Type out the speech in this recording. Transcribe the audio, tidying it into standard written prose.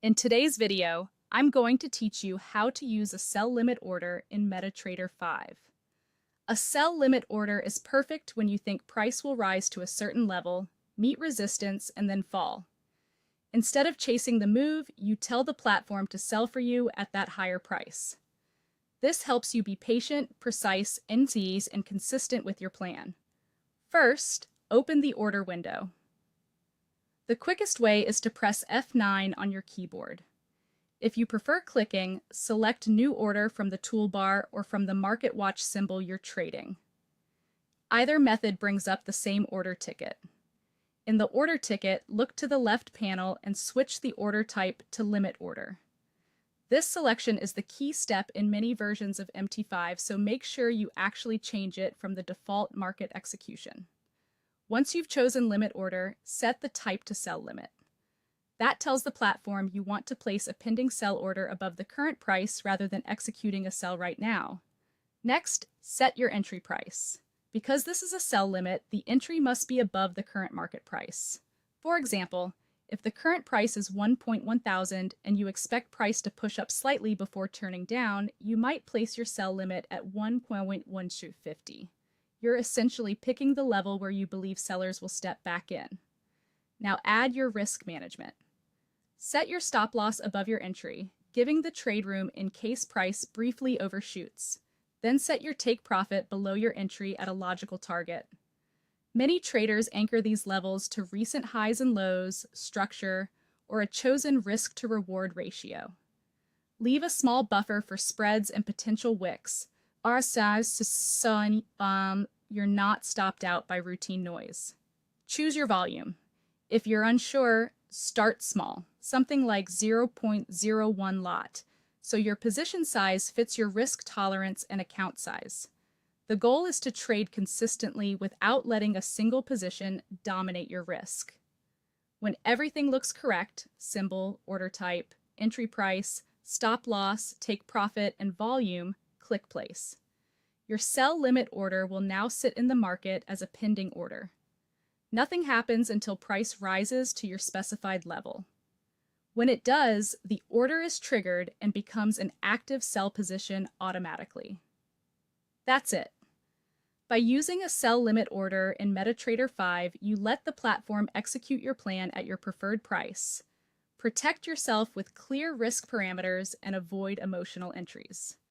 In today's video, I'm going to teach you how to use a sell limit order in MetaTrader 5. A sell limit order is perfect when you think price will rise to a certain level, meet resistance, and then fall. Instead of chasing the move, you tell the platform to sell for you at that higher price. This helps you be patient, precise, and consistent with your plan. First, open the order window. The quickest way is to press F9 on your keyboard. If you prefer clicking, select New Order from the toolbar or from the Market Watch symbol you're trading. Either method brings up the same order ticket. In the order ticket, look to the left panel and switch the order type to Limit Order. This selection is the key step in many versions of MT5, so make sure you actually change it from the default market execution. Once you've chosen Limit Order, set the type to Sell Limit. That tells the platform you want to place a pending sell order above the current price rather than executing a sell right now. Next, set your entry price. Because this is a sell limit, the entry must be above the current market price. For example, if the current price is 1,100 and you expect price to push up slightly before turning down, you might place your sell limit at 1,150. You're essentially picking the level where you believe sellers will step back in. Now add your risk management. Set your stop loss above your entry, giving the trade room in case price briefly overshoots. Then set your take profit below your entry at a logical target. Many traders anchor these levels to recent highs and lows, structure, or a chosen risk to reward ratio. Leave a small buffer for spreads and potential wicks, so you're not stopped out by routine noise. Choose your volume. If you're unsure, start small, something like 0.01 lot, so your position size fits your risk tolerance and account size. The goal is to trade consistently without letting a single position dominate your risk. When everything looks correct, symbol, order type, entry price, stop loss, take profit, and volume, click place. Your sell limit order will now sit in the market as a pending order. Nothing happens until price rises to your specified level. When it does, the order is triggered and becomes an active sell position automatically. That's it. By using a sell limit order in MetaTrader 5, you let the platform execute your plan at your preferred price. Protect yourself with clear risk parameters and avoid emotional entries.